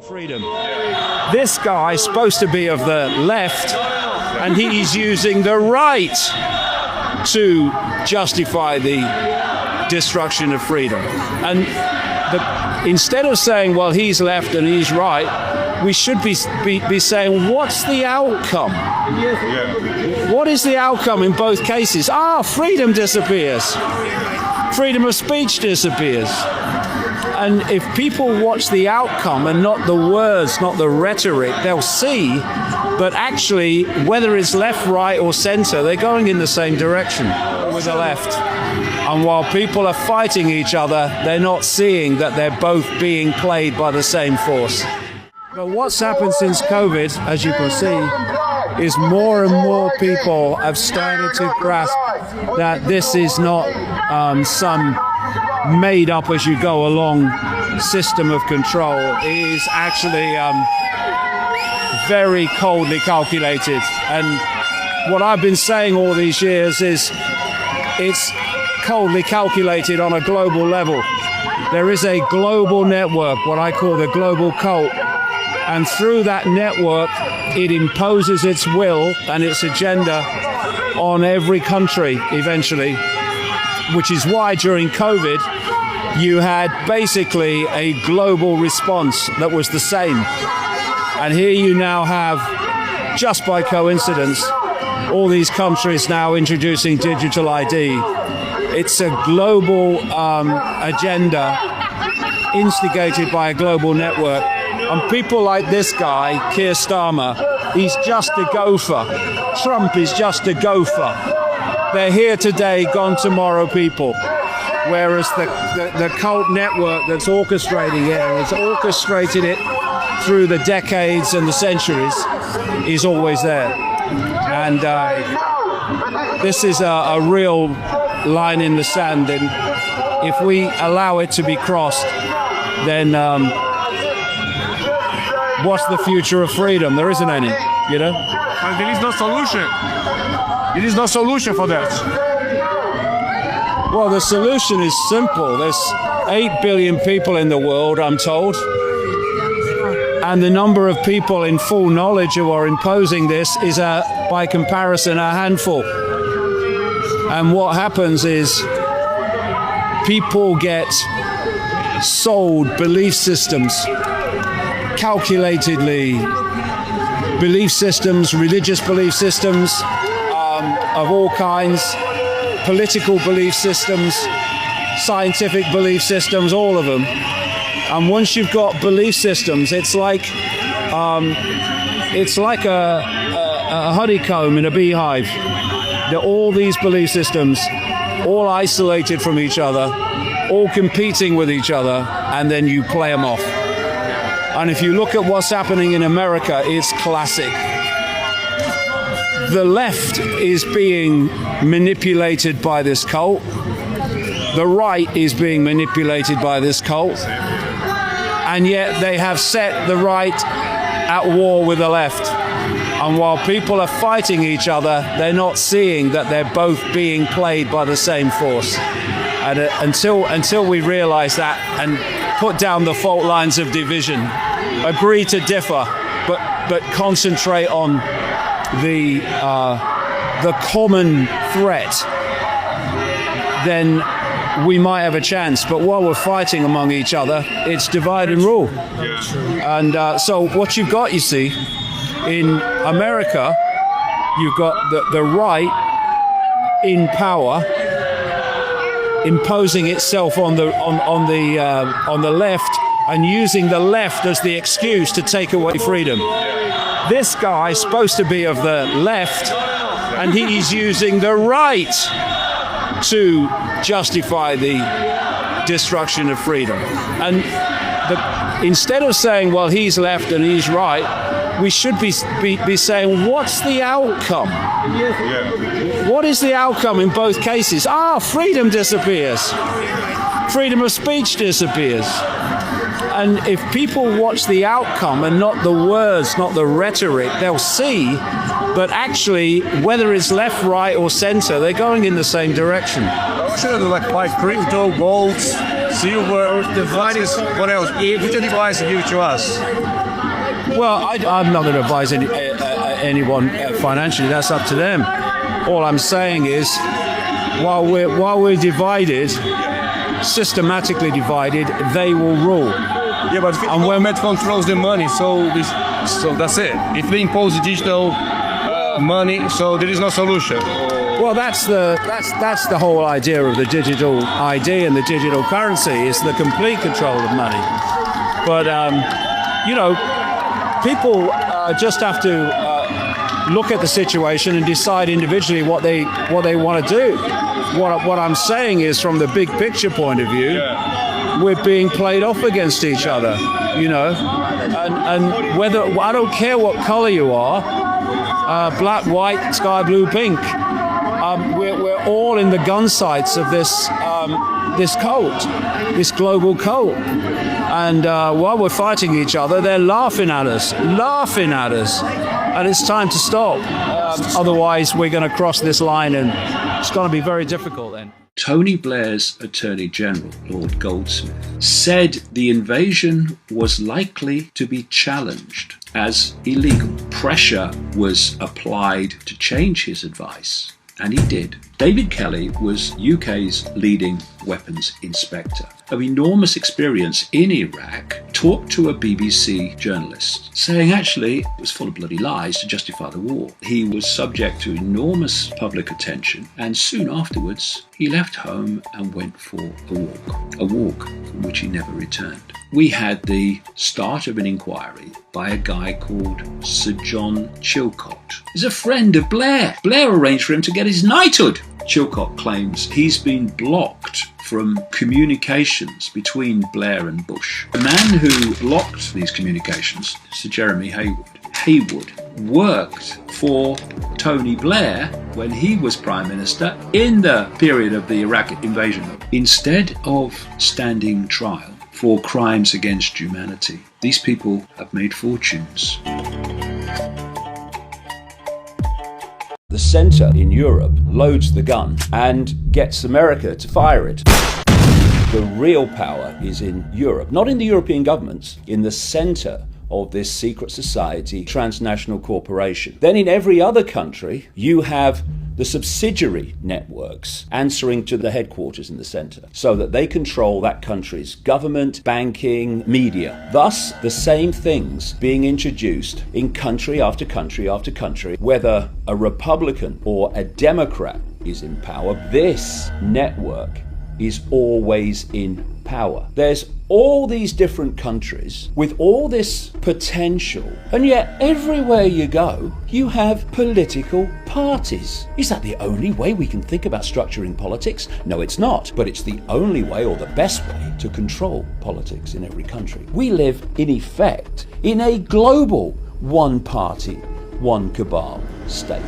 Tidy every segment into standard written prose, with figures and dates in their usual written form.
Freedom. This guy's supposed to be of the left, and he's using the right to justify the destruction of freedom. And instead of saying, well, he's left and he's right, we should be saying, what's the outcome? What is the outcome in both cases? Freedom disappears. Freedom of speech disappears. And if people watch the outcome and not the words, not the rhetoric, they'll see that actually, whether it's left, right, or center, they're going in the same direction with the left. And while people are fighting each other, they're not seeing that they're both being played by the same force. But what's happened since COVID, as you can see, is more and more people have started to grasp that this is not some made up as you go along system of control. It is actually very coldly calculated. And what I've been saying all these years is it's coldly calculated on a global level. There is a global network, what I call the global cult. And through that network, it imposes its will and its agenda on every country eventually, which is why during COVID, you had basically a global response that was the same. And here you now have, just by coincidence, all these countries now introducing digital ID. It's a global agenda instigated by a global network. And people like this guy, Keir Starmer, he's just a gopher. Trump is just a gopher. They're here today, gone tomorrow people. Whereas the cult network that's orchestrating it, and has orchestrated it through the decades and the centuries, is always there. And this is a real line in the sand. And if we allow it to be crossed, then what's the future of freedom? There isn't any, you know? And there is no solution. There is no solution for that. Well, the solution is simple. There's 8 billion people in the world, I'm told. And the number of people in full knowledge who are imposing this is, by comparison, a handful. And what happens is people get sold belief systems, calculatedly, belief systems, religious belief systems of all kinds, political belief systems, scientific belief systems, all of them. And once you've got belief systems, it's like a honeycomb in a beehive. They're all these belief systems, all isolated from each other, all competing with each other, and then you play them off. And if you look at what's happening in America, it's classic. The left is being manipulated by this cult. The right is being manipulated by this cult. And yet they have set the right at war with the left. And while people are fighting each other, they're not seeing that they're both being played by the same force. And until we realize that and put down the fault lines of division, agree to differ, but concentrate on the common threat, then we might have a chance. But while we're fighting among each other, it's divide and rule. And so what you've got, you see, in America, you've got the right in power imposing itself on the left and using the left as the excuse to take away freedom. This guy's supposed to be of the left, and he's using the right to justify the destruction of freedom. And instead of saying, well, he's left and he's right, we should be saying, what's the outcome? What is the outcome in both cases? Freedom disappears. Freedom of speech disappears. And if people watch the outcome and not the words, not the rhetoric, they'll see that actually, whether it's left, right, or center, they're going in the same direction. Like crypto, gold, silver, advice, what else? Which advice you give to us? Well, I'm not going to advise anyone financially. That's up to them. All I'm saying is, while we're divided, systematically divided, they will rule. Yeah, but and when Met controls the money, so that's it. If they impose digital money, so there is no solution. Well, that's the whole idea of the digital ID and the digital currency is the complete control of money. But people just have to look at the situation and decide individually what they want to do. What I'm saying is, from the big picture point of view, we're being played off against each other, and whether I don't care what color you are, black, white, sky blue, pink. We're all in the gun sights of this cult, this global cult. And while we're fighting each other, they're laughing at us. And it's time to stop. Otherwise, we're going to cross this line, and it's going to be very difficult then. Tony Blair's Attorney General, Lord Goldsmith, said the invasion was likely to be challenged as illegal. Pressure was applied to change his advice, and he did. David Kelly was UK's leading weapons inspector of enormous experience in Iraq, talked to a BBC journalist saying actually it was full of bloody lies to justify the war. He was subject to enormous public attention, and soon afterwards he left home and went for a walk from which he never returned. We had the start of an inquiry by a guy called Sir John Chilcot. He's a friend of Blair. Blair arranged for him to get his knighthood. Chilcot claims he's been blocked from communications between Blair and Bush. The man who blocked these communications, Sir Jeremy Haywood, worked for Tony Blair when he was Prime Minister in the period of the Iraq invasion. Instead of standing trial for crimes against humanity, these people have made fortunes. The centre in Europe loads the gun and gets America to fire it. The real power is in Europe, not in the European governments, in the centre of this secret society, transnational corporation. Then in every other country, you have the subsidiary networks answering to the headquarters in the centre, so that they control that country's government, banking, media. Thus, the same things being introduced in country after country after country, whether a Republican or a Democrat is in power, this network is always in power. There's all these different countries with all this potential, and yet everywhere you go, you have political parties. Is that the only way we can think about structuring politics? No, it's not, but it's the only way, or the best way, to control politics in every country. We live, in effect, in a global one-party, one cabal state.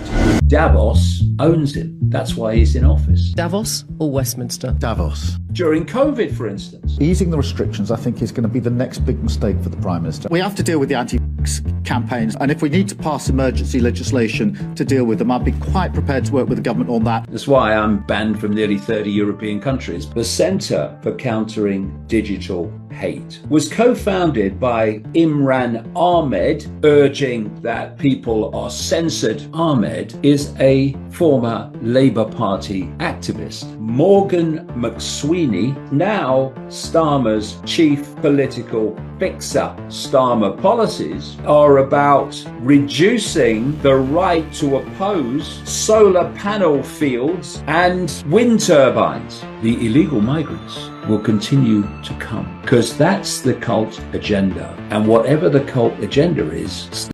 Davos owns it. That's why he's in office. Davos or Westminster? Davos. During COVID, for instance. Easing the restrictions, I think, is going to be the next big mistake for the Prime Minister. We have to deal with the anti-vax campaigns, and if we need to pass emergency legislation to deal with them, I'd be quite prepared to work with the government on that. That's why I'm banned from nearly 30 European countries. The Centre for Countering Digital Hate was co-founded by Imran Ahmed, urging that people are censored. Ahmed is a former Labour Party activist. Morgan McSweeney, now Starmer's chief political fixer. Starmer policies are about reducing the right to oppose solar panel fields and wind turbines. The illegal migrants will continue to come, because that's the cult agenda. And whatever the cult agenda is,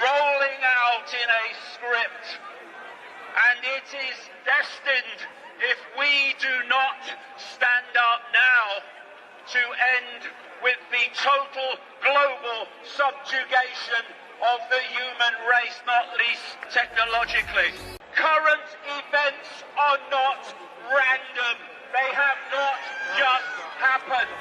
rolling out in a script, and it is destined, if we do not stand up now, to end with the total global subjugation of the human race, not least technologically. Current events are not random. They have not just happened.